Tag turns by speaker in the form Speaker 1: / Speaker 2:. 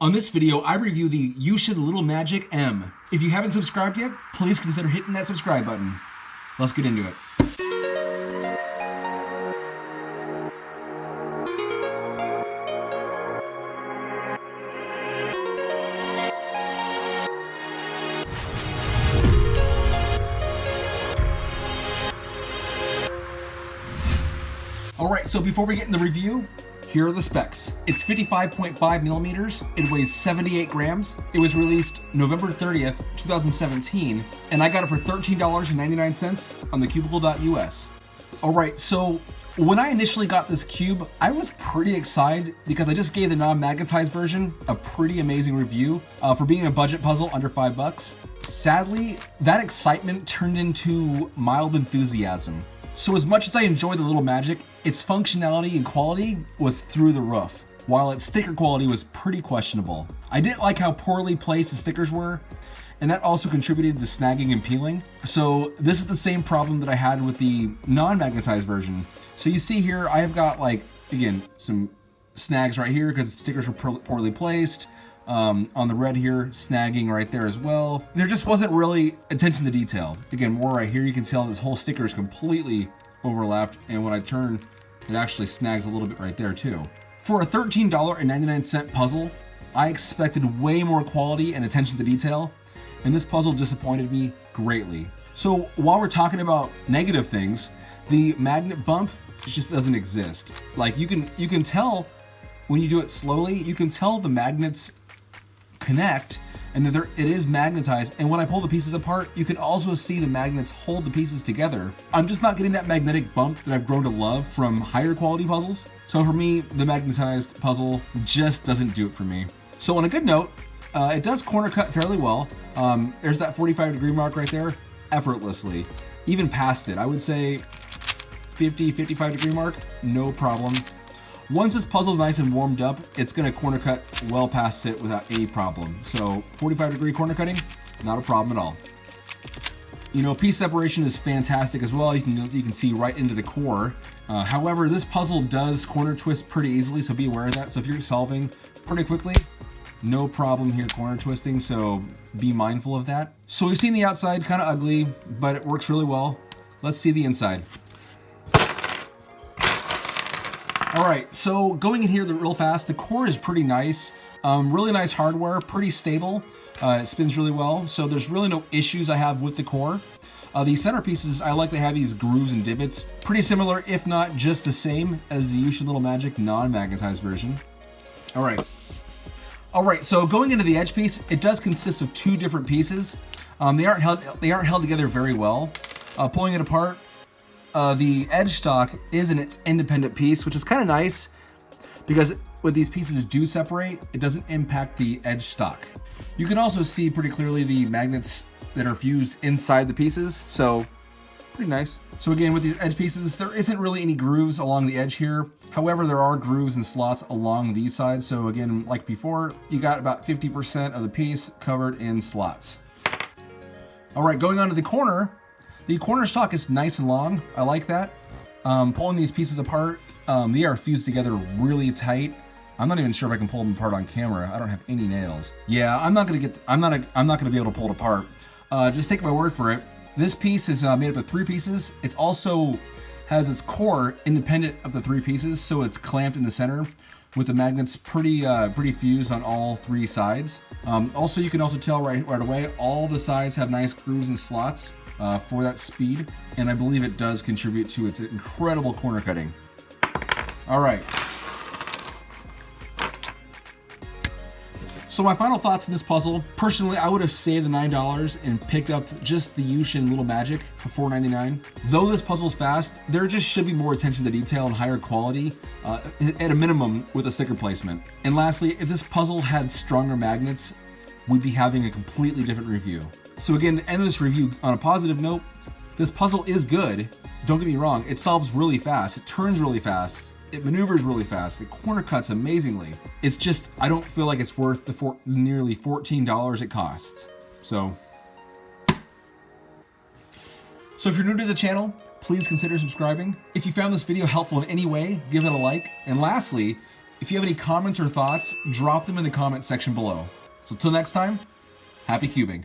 Speaker 1: On this video, I review the YuXin Little Magic M. If you haven't subscribed yet, please consider hitting that subscribe button. Let's get into it. Alright, so before we get in the review, here are the specs. It's 55.5 millimeters, it weighs 78 grams, it was released November 30th, 2017, and I got it for $13.99 on thecubicle.us. Alright, so when I initially got this cube, I was pretty excited because I just gave the non-magnetized version a pretty amazing review for being a budget puzzle under $5. Sadly, that excitement turned into mild enthusiasm. So as much as I enjoyed the little magic, its functionality and quality was through the roof, while its sticker quality was pretty questionable. I didn't like how poorly placed the stickers were, and that also contributed to snagging and peeling. So this is the same problem that I had with the non-magnetized version. So you see here, I've got again, some snags right here because the stickers were poorly placed. On the red here, snagging right there as well. There just wasn't really attention to detail. Again, more right here, you can tell this whole sticker is completely overlapped, and when I turn, it actually snags a little bit right there too. For a $13.99 puzzle, I expected way more quality and attention to detail, and this puzzle disappointed me greatly. So while we're talking about negative things, the magnet bump just doesn't exist. Like you can tell when you do it slowly, you can tell the magnets connect and that it is magnetized, and when I pull the pieces apart, you can also see the magnets hold the pieces together. I'm just not getting that magnetic bump that I've grown to love from higher quality puzzles. So for me, the magnetized puzzle just doesn't do it for me. So on a good note, it does corner cut fairly well. There's that 45-degree mark right there, effortlessly. Even past it, I would say 50-55-degree mark, no problem. Once this puzzle's nice and warmed up, it's gonna corner cut well past it without any problem. So 45-degree corner cutting, not a problem at all. You know, piece separation is fantastic as well. You can see right into the core. However, this puzzle does corner twist pretty easily, so be aware of that. So if you're solving pretty quickly, no problem here corner twisting, so be mindful of that. So we've seen the outside, kind of ugly, but it works really well. Let's see the inside. All right, so going in here real fast, the core is pretty nice. Really nice hardware, pretty stable. It spins really well, so there's really no issues I have with the core. The centerpieces, I like to have these grooves and divots. Pretty similar, if not just the same as the YuXin Little Magic non-magnetized version. All right, so going into the edge piece, it does consist of two different pieces. They aren't held together very well. Pulling it apart, the edge stock is in its independent piece, which is kind of nice because when these pieces do separate, it doesn't impact the edge stock. You can also see pretty clearly the magnets that are fused inside the pieces, so pretty nice. So again, with these edge pieces, there isn't really any grooves along the edge here. However, there are grooves and slots along these sides. So again, like before, you got about 50% of the piece covered in slots. All right, going on to the corner. The corner stock is nice and long. I like that. Pulling these pieces apart, they are fused together really tight. I'm not even sure if I can pull them apart on camera. I don't have any nails. Yeah, I'm not gonna be able to pull it apart. Just take my word for it. This piece is made up of three pieces. It also has its core independent of the three pieces, so it's clamped in the center with the magnets pretty fused on all three sides. Also, you can also tell right away, all the sides have nice grooves and slots for that speed, and I believe it does contribute to its incredible corner cutting. All right. So my final thoughts on this puzzle. Personally, I would have saved the $9 and picked up just the YuXin Little Magic for $4.99. Though this puzzle's fast, there just should be more attention to detail and higher quality, at a minimum with a sticker placement. And lastly, if this puzzle had stronger magnets, we'd be having a completely different review. So again, to end this review on a positive note, this puzzle is good. Don't get me wrong, it solves really fast, it turns really fast, it maneuvers really fast, it corner cuts amazingly. It's just, I don't feel like it's worth the nearly $14 it costs. So if you're new to the channel, please consider subscribing. If you found this video helpful in any way, give it a like. And lastly, If you have any comments or thoughts, drop them in the comment section below. So till next time, happy cubing.